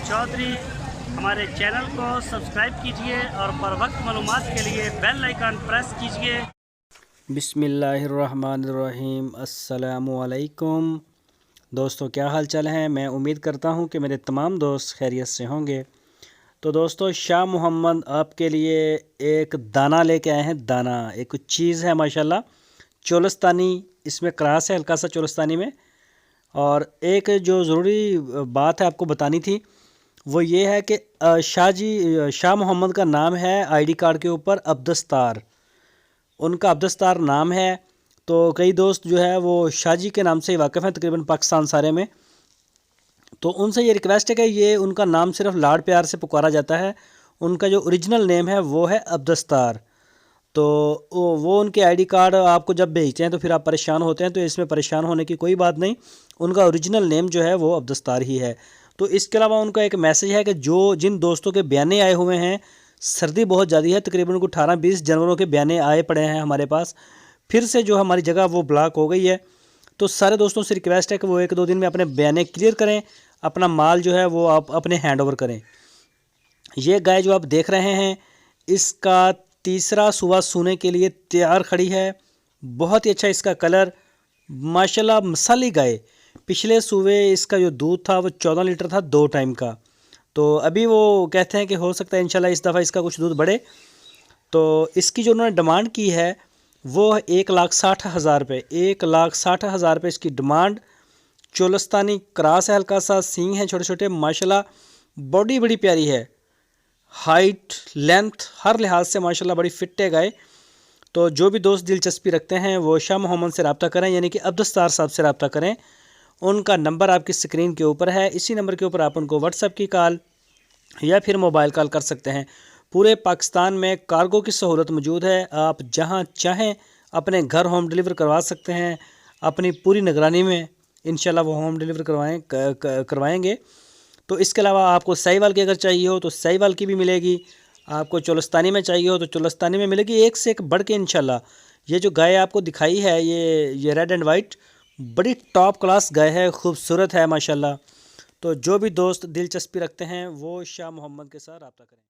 चौधरी। हमारे चैनल को सब्सक्राइब कीजिए और बर वक्त मालूमात के लिए बेल आइकन प्रेस कीजिए। बिस्मिल्लाहिर्रहमानिर्रहीम। अस्सलामु अलैकुम दोस्तों, क्या हाल चाल है। मैं उम्मीद करता हूँ कि मेरे तमाम दोस्त खैरियत से होंगे। तो दोस्तों, शाह मोहम्मद आपके लिए एक दाना लेके आए हैं। दाना एक कुछ चीज़ है माशाल्लाह, चोलस्तानी इसमें क्रास है, हल्का सा चोलस्तानी में। और एक जो ज़रूरी बात है आपको बतानी थी वो ये है कि शाह मोहम्मद का नाम है आईडी कार्ड के ऊपर अब्दस्तार, उनका अब्दस्तार नाम है। तो कई दोस्त जो है वो शाहजी के नाम से ही वाकिफ़ हैं तकरीबन पाकिस्तान सारे में। तो उनसे ये रिक्वेस्ट है कि ये उनका नाम सिर्फ लाड़ प्यार से पुकारा जाता है, उनका जो ओरिजिनल नेम है वो है अब्दस्तार। तो वो उनके आईडी कार्ड आपको जब भेजते हैं तो फिर आप परेशान होते हैं, तो इसमें परेशान होने की कोई बात नहीं। उनका ओरिजिनल नेम जो है वो अब्दस्तार ही है। तो इसके अलावा उनका एक मैसेज है कि जिन दोस्तों के बयाने आए हुए हैं, सर्दी बहुत ज़्यादा है, तकरीबन उनको 18-20 जानवरों के बयाने आए पड़े हैं हमारे पास। फिर से जो हमारी जगह वो ब्लॉक हो गई है। तो सारे दोस्तों से रिक्वेस्ट है कि वो 1-2 दिन में अपने बयाने क्लियर करें, अपना माल जो है वो आप अपने हैंड ओवर करें। ये गाय जो आप देख रहे हैं, इसका तीसरा सूबा सूने के लिए तैयार खड़ी है। बहुत ही अच्छा इसका कलर माशाल्लाह, मसाली गाय। पिछले सूबे इसका जो दूध था वो 14 लीटर था 2 टाइम का। तो अभी वो कहते हैं कि हो सकता है इंशाल्लाह इस दफ़ा इसका कुछ दूध बढ़े। तो इसकी जो उन्होंने डिमांड की है वो 1,60,000 रुपये, 1,60,000 रुपये इसकी डिमांड। चोलस्तानी क्रास है, हल्का सा सींग है छोटे छोटे, माशाल्लाह बॉडी बड़ी प्यारी है, हाइट लेंथ हर लिहाज से माशाल्लाह बड़ी फिट है गाय। तो जो भी दोस्त दिलचस्पी रखते हैं वो शाह मोहम्मद से रब्ता करें, यानी कि अब्दस्तार साहब से रब्ता करें। उनका नंबर आपकी स्क्रीन के ऊपर है, इसी नंबर के ऊपर आप उनको व्हाट्सएप की कॉल या फिर मोबाइल कॉल कर सकते हैं। पूरे पाकिस्तान में कार्गो की सहूलत मौजूद है, आप जहां चाहें अपने घर होम डिलीवर करवा सकते हैं। अपनी पूरी निगरानी में इंशाल्लाह वो होम डिलीवर करवाएंगे। तो इसके अलावा आपको साहिवाल की अगर चाहिए हो तो साहिवाल की भी मिलेगी, आपको चोलस्तानी में चाहिए हो तो चोलस्तानी में मिलेगी, एक से एक बढ़ के इंशाल्लाह। ये जो गाय आपको दिखाई है ये रेड एंड वाइट बड़ी टॉप क्लास गाय है, खूबसूरत है माशाल्लाह। तो जो भी दोस्त दिलचस्पी रखते हैं वो शाह मोहम्मद के साथ रब्ता करें।